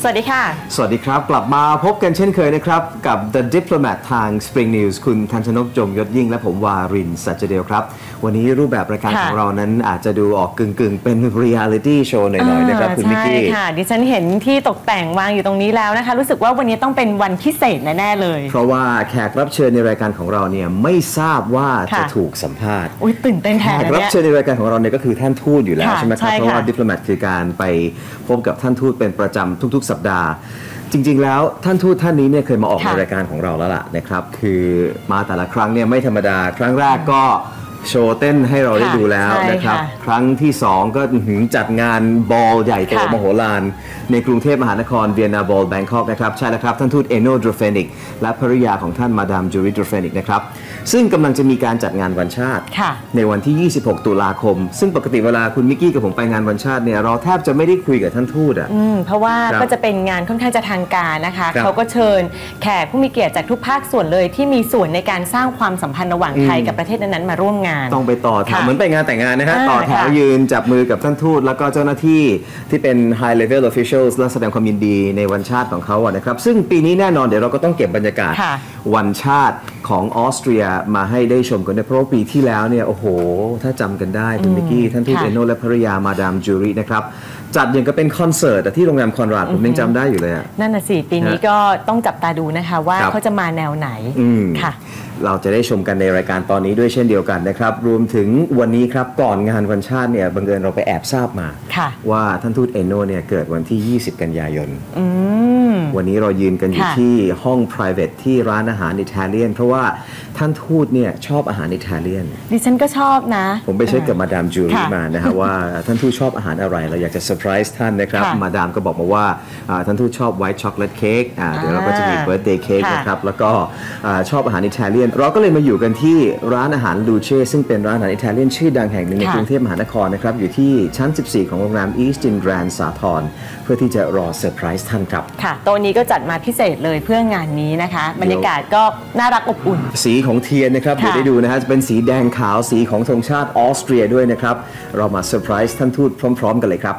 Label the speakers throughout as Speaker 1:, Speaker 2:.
Speaker 1: สวัสดีค่ะ
Speaker 2: สวัสดีครับกลับมาพบกันเช่นเคยนะครับกับ The Diplomat ทาง Spring News คุณทันชนก จงยศยิ่งและผมวารินทร์ สัจเดวครับวันนี้รูปแบบรายการของเรานั้นอาจจะดูออกกึ่งเป็น Reality Show หน่อยๆนะครับคุณมิกกี้
Speaker 1: ใช่ค่ะดิฉันเห็นที่ตกแต่งวางอยู่ตรงนี้แล้วนะคะรู้สึกว่าวันนี้ต้องเป็นวันพิเศษแน่ๆเลย
Speaker 2: เพราะว่าแขกรับเชิญในรายการของเราเนี่ยไม่ทราบว่าจะถูกสัมภาษณ์
Speaker 1: ตื่นเต้นแทน
Speaker 2: แขกรับเชิญในรายการของเราเนี่ยก็คือท่านทูตอยู่แล้วใช่ไหมครับเพราะว่า Diplomat คือการไปพบกับท่านทูตเป็นประจำทุกๆสัปดาห์จริงๆแล้วท่านทูตท่านนี้เนี่ยเคยมาออกในรายการของเราแล้วล่ะนะครับคือมาแต่ละครั้งเนี่ยไม่ธรรมดาครั้งแรกก็โชว์เต้นให้เราได้ดูแล้วนะครับครั้งที่2ก็จัดงานบอลใหญ่โตมโหฬารในกรุงเทพมหานครเวียนนาบอลแบงคอกนะครับใช่แล้วครับท่านทูต Enno Drofenik และภริยาของท่านมาดามจูริ Drofenik นะครับซึ่งกำลังจะมีการจัดงานวันชาติในวันที่26 ตุลาคมซึ่งปกติเวลาคุณมิกกี้กับผมไปงานวันชาติเนี่ยเราแทบจะไม่ได้คุยกับท่านทูต
Speaker 1: เพราะว่าก็จะเป็นงานค่อนข้างจะทางการนะคะเขาก็เชิญแขกผู้มีเกียรติจากทุกภาคส่วนเลยที่มีส่วนในการสร้างความสัมพันธ์ระหว่างไทยกับประเทศนั้นๆมาร่วมงาน
Speaker 2: ต้องไปต่อแถวเหมือนไปงานแต่งงานนะฮะต่อแถวยืนจับมือกับท่านทูตแล้วก็เจ้าหน้าที่ที่เป็น high level officials และแสดงความยินดีในวันชาติของเขาอะนะครับซึ่งปีนี้แน่นอนเดี๋ยวเราก็ต้องเก็บบรรยากาศวันชาติของออสเตรียมาให้ได้ชมกันด้วยเพราะปีที่แล้วเนี่ยโอ้โหถ้าจำกันได้คุณมิกกี้ท่านทูตเอนโนและภริยามาดามจูรินะครับจัดอย่างก็เป็นคอนเสิร์ตที่โรงแรมคอนราดผมยังจำได้อยู่เลย
Speaker 1: นั่นน่ะสิปีนี้ก็ต้องจับตาดูนะคะว่าเขาจะมาแนวไหนค่ะ
Speaker 2: เราจะได้ชมกันในรายการตอนนี้ด้วยเช่นเดียวกันนะครับรวมถึงวันนี้ครับก่อนงานวันชาติเนี่ยบังเอิญเราไปแอบทราบมาว่าท่านทูตเอนโนเนี่ยเกิดวันที่20 กันยายนวันนี้เรายืนกันอยู่ที่ห้อง private ที่ร้านอาหารอิตาเลียนเพราะว่าท่านทูตเนี่ยชอบอาหารอิตาเลียน
Speaker 1: ดิฉันก็ชอบนะ
Speaker 2: ผมไปเช็คกับมาดามจูริมานะฮะว่าท่านทูตชอบอาหารอะไรเราอยากจะเซอร์ไพรส์ท่านนะครับมาดามก็บอกมาว่าท่านทูตชอบไวท์ช็อกโกแลตเค้กเดี๋ยวเราก็จะมีเบิร์ธเดย์เค้กนะครับแล้วก็ชอบอาหารอิตาเลียนเราก็เลยมาอยู่กันที่ร้านอาหารลูเช่ซึ่งเป็นร้านอาหารอิตาเลียนชื่อดังแห่งหนึ่งในกรุงเทพมหานครนะครับอยู่ที่ชั้น 14 ของโรงแรม Eastern Grand สาทรเพื่อที่จะรอเซอร์ไพรส์ท่านครับ
Speaker 1: ค่ะโต๊ะนี้ก็จัดมาพิเศษเลยเพื่องานนี้นะคะบรรยากาศก็น่ารักอบอุ่น
Speaker 2: สีของเทียนนะครับเดี๋ยวได้ดูนะฮะจะเป็นสีแดงขาวสีของธงชาติออสเตรียด้วยนะครับเรามาเซอร์ไพรส์ท่านทูตพร้อมๆกันเลยครับ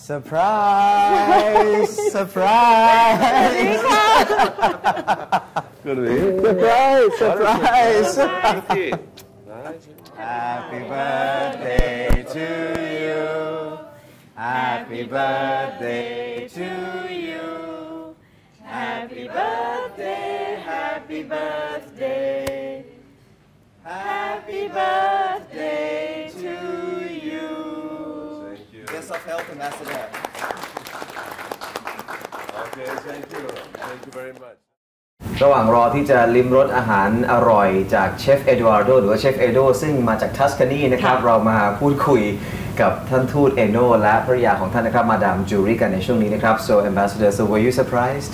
Speaker 2: เซอร์ไพรส์เซอร์ไพรส์
Speaker 3: Good evening.
Speaker 2: Surprise! Surprise! Happy birthday to you. Happy birthday to you. Happy birthday. Happy birthday. Happy birthday to you. Thank you. Guest of Health Ambassador.
Speaker 3: Okay, thank you. Thank you very much.
Speaker 2: ระหว่างรอที่จะลิ้มรสอาหารอร่อยจากเชฟเอโดอาร์โดหรือว่าเชฟเอโดซึ่งมาจากทัสคานีนะครับเรามาพูดคุยกับท่านทูตเอโนและภริยาของท่านนะครับมาดามจูริกันในช่วงนี้นะครับ So Ambassador, so were you surprised?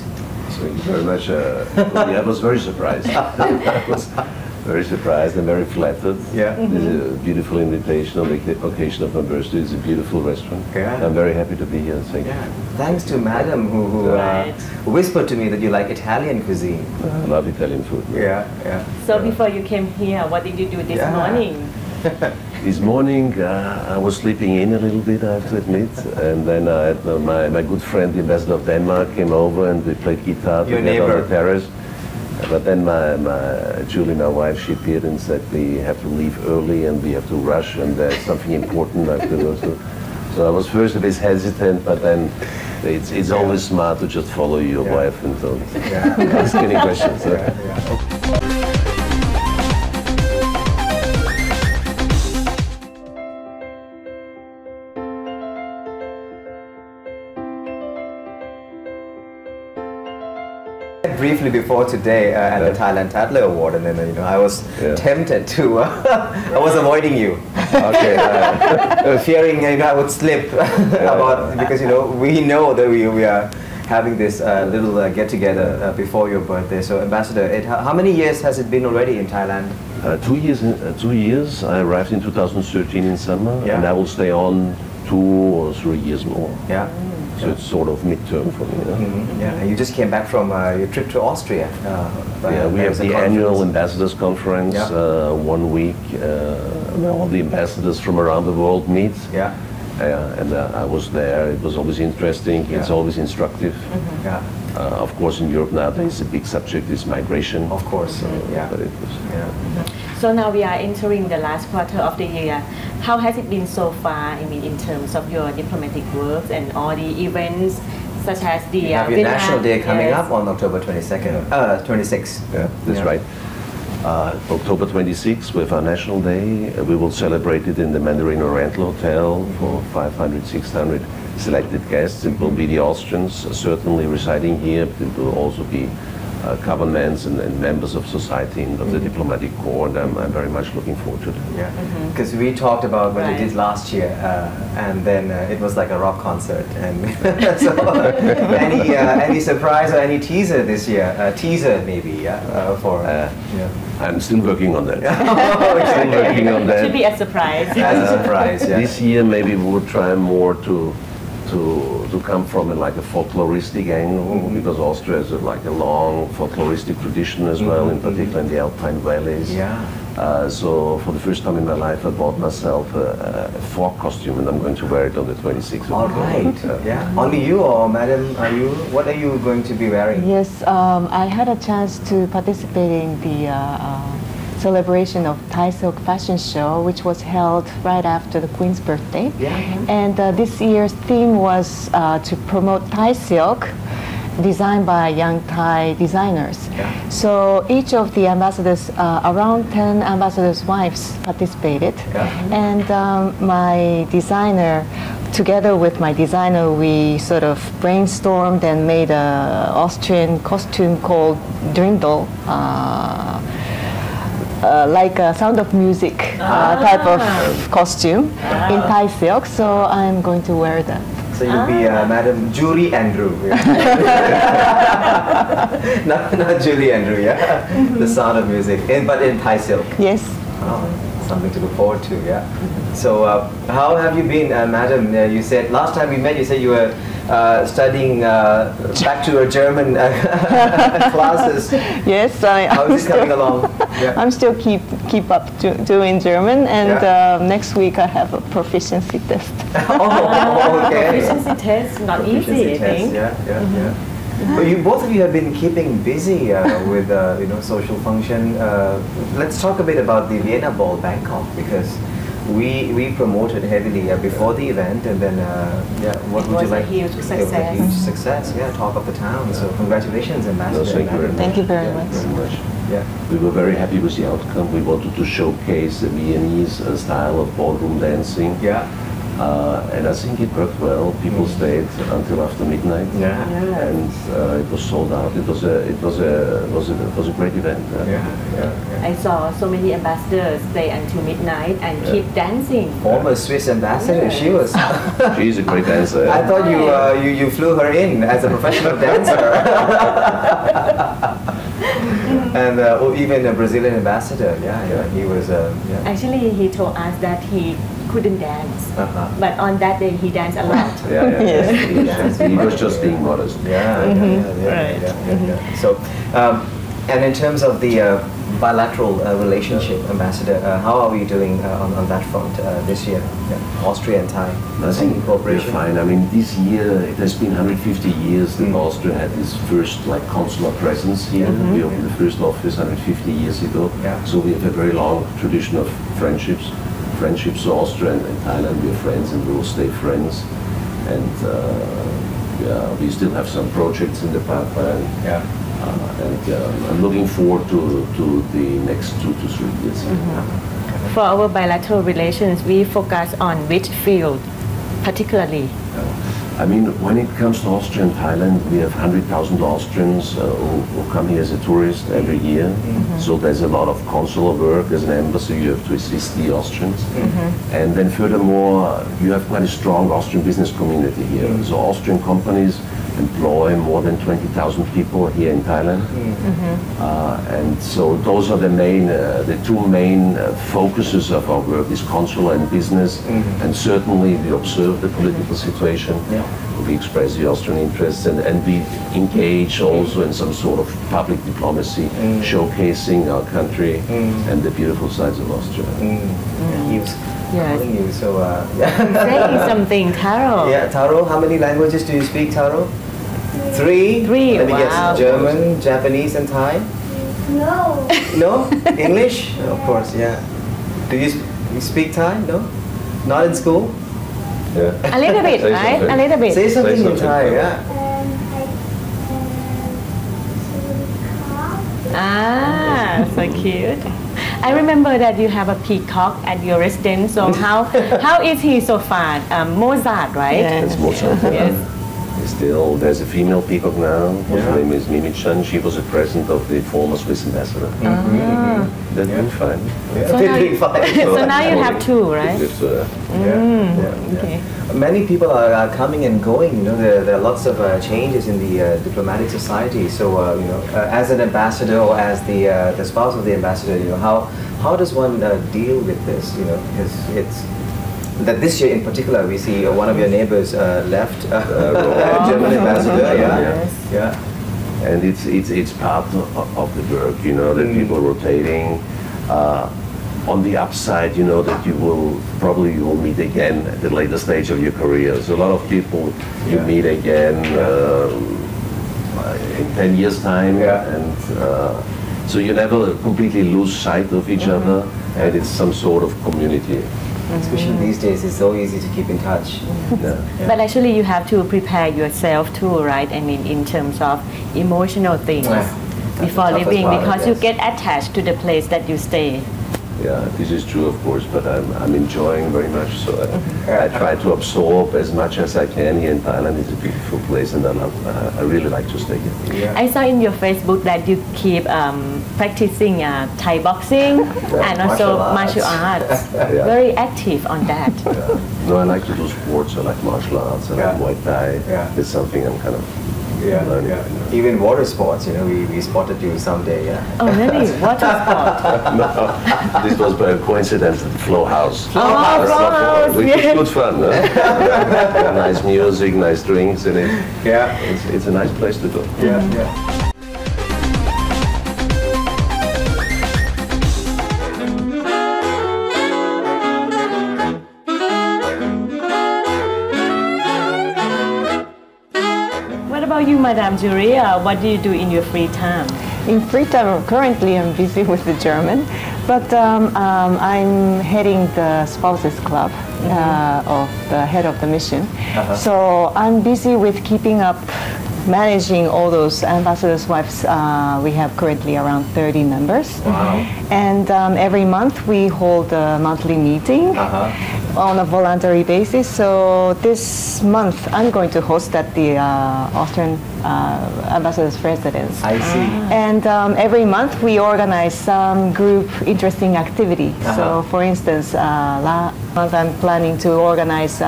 Speaker 3: Thank you very much. Yeah, I was very surprised. I was very surprised and very flattered.
Speaker 2: Yeah.
Speaker 3: This is a beautiful invitation on the occasion of my birthday. It's a beautiful restaurant.
Speaker 2: Yeah.
Speaker 3: I'm very happy to be here. Thank you.
Speaker 2: Thanks to Madam who whispered to me that you like Italian cuisine.
Speaker 3: I love Italian food.
Speaker 2: Yeah.
Speaker 1: So before you came here, what did you do this morning?
Speaker 3: This morning I was sleeping in a little bit, I have to admit, and then I had my good friend, the ambassador of Denmark, came over and we played guitar together on the terrace. But then Julie, my wife, she appeared and said we have to leave early and we have to rush and there's something important I have to go to. So I was first a bit hesitant, but then it's always smart to just follow your wife and don't ask any questions.
Speaker 2: Briefly before today at the Thailand Tatler Award, and then I was tempted to. I was avoiding you. Okay. Fearing I would slip about because we know that we are having this little get together before your birthday. So Ambassador, how many years has it been already in Thailand?
Speaker 3: 2 years. 2 years. I arrived in 2013 in summer, and I will stay on 2 or 3 years more.
Speaker 2: Yeah.
Speaker 3: So it's sort of midterm for me.
Speaker 2: Yeah, and you just came back from your trip to Austria.
Speaker 3: Yeah, we have the annual ambassadors conference 1 week. Where all the ambassadors from around the world meet.
Speaker 2: Yeah.
Speaker 3: and I was there. It was always interesting. It's always instructive. Of course, in Europe nowadays, a big subject is migration.
Speaker 4: Of course,
Speaker 3: But it was,
Speaker 1: So now we are entering the last quarter of the year. How has it been so far? I mean, in terms of your diplomatic work and all the events, such as the
Speaker 4: you have your National Day coming up on October 22nd, 26th.
Speaker 3: Yeah, that's right. October 26th, with our National Day, we will celebrate it in the Mandarin Oriental Hotel for 500, 600 selected guests. It will be the Austrians certainly residing here, but it will also be governments and members of society and of the diplomatic corps, and I'm very much looking forward to it.
Speaker 4: Yeah, because we talked about what they did last year, and then it was like a rock concert. And so, any surprise or any teaser this year? Teaser maybe, for.
Speaker 3: I'm still working on that.
Speaker 4: Still
Speaker 3: working on that.
Speaker 1: Should be a surprise.
Speaker 4: As a surprise, yeah.
Speaker 3: This year maybe we will try more to come from like a folkloristic angle, because Austria has like a long folkloristic tradition as well, in particular in the Alpine valleys. So for the first time in my life, I bought myself a folk costume, and I'm going to wear it on the 26th.
Speaker 4: All right. Only you, or madam, what are you going to be wearing?
Speaker 5: Yes, I had a chance to participate in the celebration of Thai Silk Fashion Show, which was held right after the Queen's birthday. And this year's theme was to promote Thai silk, designed by young Thai designers. So each of the ambassadors, around 10 ambassadors' wives participated. And my designer, together with my designer, we sort of brainstormed and made an Austrian costume called Drindle. Like a Sound of Music type of costume in Thai silk, so I'm going to wear that.
Speaker 4: So you'll be Madam Julie Andrew. not Julie Andrew, The Sound of Music, but in Thai silk.
Speaker 5: Yes.
Speaker 4: Something to look forward to, So how have you been, Madam? You said last time we met, you said you were studying back to your German classes.
Speaker 5: Yes,
Speaker 4: how is it coming along?
Speaker 5: I'm still keep up doing German, and next week I have a proficiency test.
Speaker 4: Okay.
Speaker 1: Proficiency test, not easy, I think.
Speaker 4: But both of you have been keeping busy with social function. Let's talk a bit about the Vienna Ball Bangkok, because we promoted heavily before the event, and then what would you like?
Speaker 1: It was a huge success.
Speaker 4: It was a huge success. Talk of the town. So congratulations, Ambassador.
Speaker 5: Thank you very much.
Speaker 3: We were very happy with the outcome. We wanted to showcase the Viennese style of ballroom dancing. And I think it worked well. People stayed until after midnight, and it was sold out. It was a great event.
Speaker 1: I saw so many ambassadors stay until midnight and keep dancing.
Speaker 4: Former Swiss ambassador,
Speaker 3: She's a great dancer.
Speaker 4: I thought you flew her in as a professional dancer. And even a Brazilian ambassador, he was.
Speaker 1: Actually, he told us that he couldn't dance, but on that day he danced a lot.
Speaker 3: He was just being modest.
Speaker 4: So, and in terms of the bilateral relationship, Ambassador, how are we doing on that front this year? Austria and Thai.
Speaker 3: I think we're fine. I mean, this year it has been 150 years that Austria had its first consular presence here. We opened the first office 150 years ago. So we have a very long tradition of friendships. So Austria and Thailand, we are friends, and we will stay friends. And we still have some projects in the pipeline. And I'm looking forward to the next 2 to 3 years.
Speaker 1: For our bilateral relations, we focus on which field particularly?
Speaker 3: I mean, when it comes to Austria and Thailand, we have 100,000 Austrians who come here as a tourist every year. So there's a lot of consular work. As an embassy, you have to assist the Austrians. And then furthermore, you have quite a strong Austrian business community here. So Austrian companies employ more than 20,000 people here in Thailand. And so those are the two main focuses of our work, is consular and business. And certainly we observe the political situation. we express the Austrian interests, and we engage also in some sort of public diplomacy, showcasing our country and the beautiful sides of Austria.
Speaker 4: He was calling you, so
Speaker 1: Saying something, Taro.
Speaker 4: yeah, Taro. How many languages do you speak, Taro? Three.
Speaker 1: Three,
Speaker 4: Let me
Speaker 1: wow.
Speaker 4: guess. German, Japanese, and Thai.
Speaker 6: No.
Speaker 4: No? English? Of course, yeah. Do you speak Thai? No? Not in school?
Speaker 3: Yeah.
Speaker 1: A little bit,
Speaker 3: Say
Speaker 1: right?
Speaker 3: something.
Speaker 1: A little bit.
Speaker 4: Say something in
Speaker 3: something.
Speaker 4: Thai, yeah.
Speaker 1: Ah, so cute. I remember that you have a peacock at your residence. So how is he so far? Mozart, right?
Speaker 3: That's Mozart.
Speaker 1: Yes.
Speaker 3: Still, there's a female peacock now. Her name is Mimi Chan. She was a present of the former Swiss ambassador. They're doing fine.
Speaker 1: So now you have two, right?
Speaker 4: Okay. Many people are coming and going. You know, there are lots of changes in the diplomatic society. So, you know, as an ambassador or as the spouse of the ambassador, you know, how does one deal with this? You know, because it's that this year in particular, we see one of your neighbors left, German ambassador. Yeah.
Speaker 3: And it's part of the work, you know, that people are rotating. On the upside, you know that you will meet again at the later stage of your career. So a lot of people you meet again in 10 years' time, and so you never completely lose sight of each other, and it's some sort of community.
Speaker 4: Especially these days, it's so easy to keep in touch.
Speaker 1: But actually, you have to prepare yourself too, right? I mean, in terms of emotional things before leaving, because you get attached to the place that you stay.
Speaker 3: Yeah, this is true, of course, but I'm enjoying very much. So I try to absorb as much as I can here in Thailand. It's a beautiful place, and I really like to stay here.
Speaker 1: I saw in your Facebook that you keep practicing Thai boxing and also martial arts. Very active on that.
Speaker 3: No, I like to do sports. I like martial arts. I like Muay Thai. It's something I'm kind of learning.
Speaker 4: Even water sports, you know, we spotted you someday,
Speaker 1: Oh, really? Water sport?
Speaker 3: No, this was by coincidence at the Flow House.
Speaker 1: Flow House,
Speaker 3: which is good fun. Nice music, nice drinks in it. It's a nice place to do.
Speaker 1: What about you, Madame Julia? What do you do in your free time?
Speaker 5: In free time, currently I'm busy with the German, but I'm heading the spouses club of the head of the mission. So I'm busy with keeping up, managing all those ambassadors' wives. We have currently around 30 members. And every month we hold a monthly meeting on a voluntary basis. So this month I'm going to host at the Austrian ambassador's residence.
Speaker 4: I see.
Speaker 5: And every month we organize some group interesting activity. So for instance, last month I'm planning to organize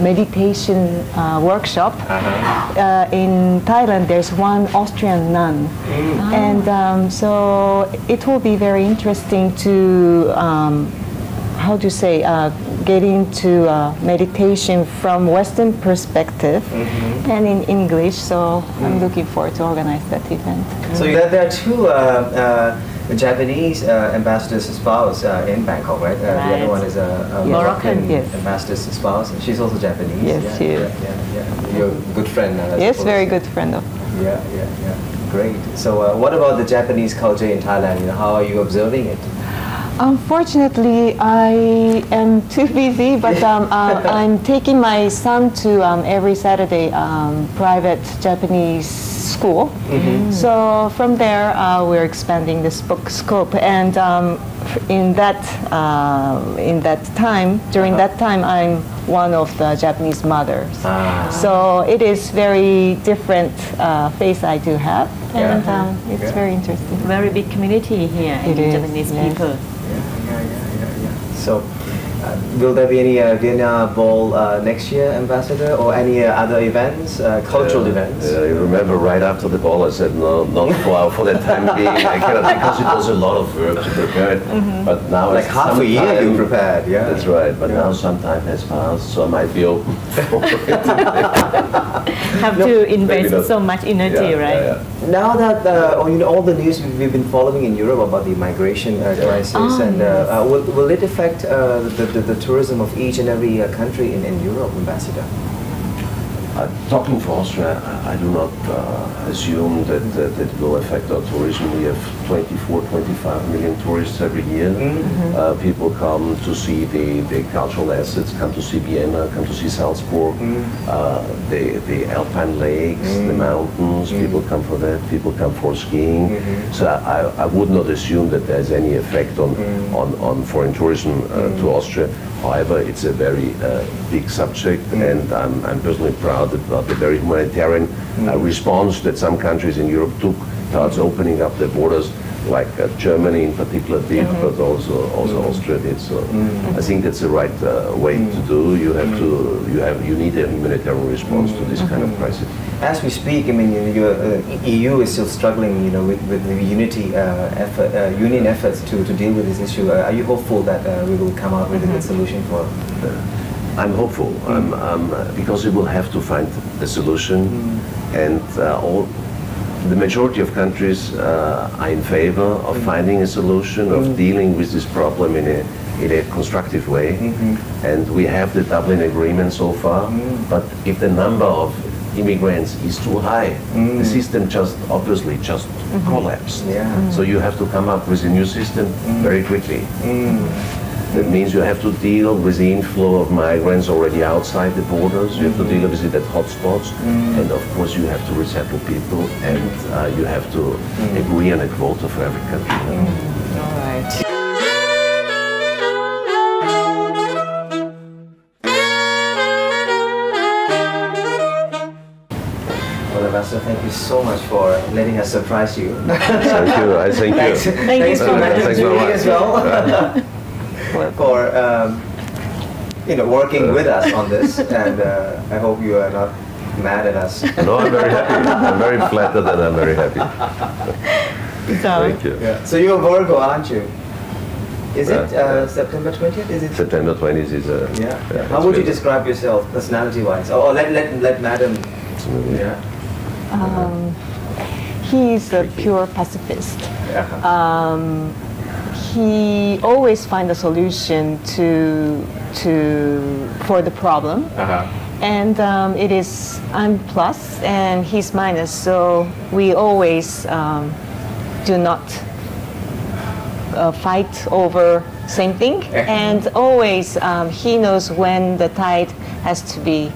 Speaker 5: meditation workshop. In Thailand, there's one Austrian nun, and so it will be very interesting to how to say get into meditation from Western perspective and in English. So I'm looking forward to organize that event.
Speaker 4: So there are two Japanese ambassador's spouse in Bangkok, right? The other one is a Moroccan ambassador's spouse. She's also Japanese.
Speaker 5: Yes, she is.
Speaker 4: You're a good friend.
Speaker 5: Yes, very good friend of.
Speaker 4: Great. So what about the Japanese culture in Thailand? You know, how are you observing it?
Speaker 5: Unfortunately, I am too busy, but I'm taking my son to every Saturday private Japanese school. So from there, we're expanding this book scope, and in that time, during that time, I'm one of the Japanese mothers. So it is very different face I do have, and it's very interesting.
Speaker 1: Very big community here in Japanese people.
Speaker 4: So Will there be any Vienna Ball next year, Ambassador, or any other events, cultural events?
Speaker 3: I remember right after the ball I said no, not for the time being. I cannot, because it was a lot of work to prepare it. But now
Speaker 4: Like half a year you prepared, yeah.
Speaker 3: That's right. But now some time has passed, so I might be open for it.
Speaker 1: Have to invest so much energy, right?
Speaker 4: Now that all the news we've been following in Europe about the migration crisis, and will it affect the tourism of each and every country in Europe, Ambassador?
Speaker 3: Talking for Austria, I do not assume that it will affect our tourism. We have 24, 25 million tourists every year. People come to see the cultural assets, come to see Vienna, come to see Salzburg, the alpine lakes, the mountains. People come for that. People come for skiing. So I would not assume that there's any effect on foreign tourism to Austria. However, it's a very big subject, and I'm personally proud about the very humanitarian response that some countries in Europe took towards opening up their borders, like Germany in particular did, but also Austria did. So I think that's the right way to do. You need a humanitarian response to this kind of crisis.
Speaker 4: As we speak, I mean, EU is still struggling, with the union efforts to deal with this issue. Are you hopeful that we will come out with a good solution for?
Speaker 3: I'm hopeful. Because we will have to find a solution, and the majority of countries are in favor of finding a solution, of dealing with this problem in a constructive way. And we have the Dublin Agreement so far, but if the number of immigrants is too high, the system obviously collapsed. So you have to come up with a new system very quickly. That means you have to deal with the inflow of migrants already outside the borders. You have to deal with it at hotspots, and of course you have to resettle people, and you have to agree on a quota for every country.
Speaker 1: All right.
Speaker 4: Ambassador, thank you so much for letting us surprise you.
Speaker 3: Thank you. I thank you.
Speaker 1: Thank you so much.
Speaker 4: Thanks Julie as well for working with us on this, and I hope you are not mad at us.
Speaker 3: No, I'm very happy. I'm very flattered, and I'm very happy. Thank you.
Speaker 4: Yeah. So you're Virgo, aren't you? Is it September 20th? Is it
Speaker 3: September 20th is a...
Speaker 4: Yeah. How would you describe yourself personality-wise? Or let Madam... Yeah.
Speaker 5: He is a pure pacifist. He always finds a solution for the problem, and I'm plus and he's minus. So we always do not fight over same thing, and always he knows when the tide has to be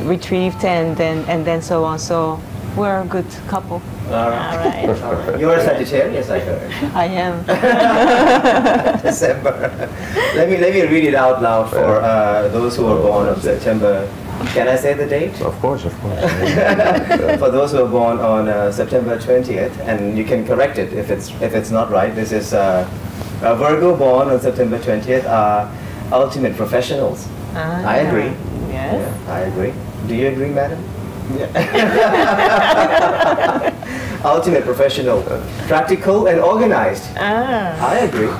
Speaker 5: retrieved, and then so on. So we're a good couple.
Speaker 4: All right. You're a Sagittarius, I heard.
Speaker 5: I am.
Speaker 4: December. Let me read it out loud for those who are born on September. Can I say the date?
Speaker 3: Of course.
Speaker 4: For those who are born on September 20th, and you can correct it if it's not right. This is a Virgo born on September 20th are ultimate professionals. I agree.
Speaker 1: Yes.
Speaker 4: Yeah, I agree. Do you agree, madam? Yeah. Ultimate professional, practical and organized. I agree.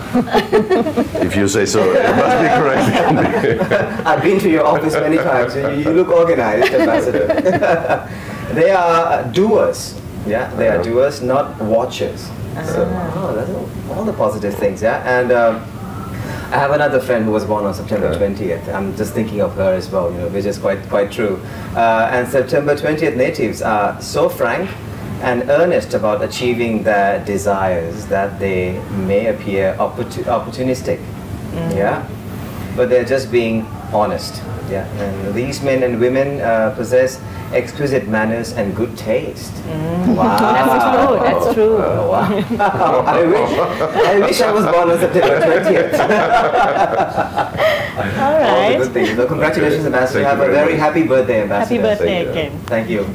Speaker 3: If you say so, it must be correct.
Speaker 4: I've been to your office many times. You look organized, Ambassador. They are doers. Yeah, they are doers, not watchers. So, that's all the positive things. Yeah, and I have another friend who was born on September 20th. I'm just thinking of her as well, which is quite true. And September 20th natives are so frank and earnest about achieving their desires that they may appear opportunistic. Yeah, but they're just being honest. Yeah, and these men and women possess exquisite manners and good taste.
Speaker 1: Wow, that's true.
Speaker 4: Wow. I wish I was born on September 20th.
Speaker 1: All right.
Speaker 4: All the good things. So congratulations, Ambassador. Have a very happy birthday, Ambassador.
Speaker 1: Happy birthday again.
Speaker 4: Thank you.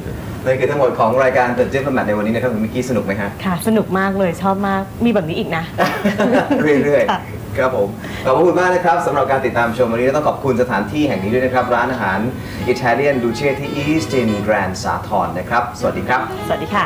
Speaker 4: นั่นคือทั้งหมดของรายการ The Diplomat ในวันนี้นะครับคุณมิกกี้สนุกไหมฮะ
Speaker 1: ค่ะสนุกมากเลยชอบมากมีแบบนี้อีกนะ
Speaker 4: เรื่อยๆ ครับผมขอบคุณมากนะครับสำหรับการติดตามชมวันนี้ต้องขอบคุณสถานที่แห่งนี้ด้วยนะครับร้านอาหารอิตาเลียนดูเช่ที่อีสตินแกรนด์สาทรนะครับสวัสดีครับ
Speaker 1: สวัสดีค่ะ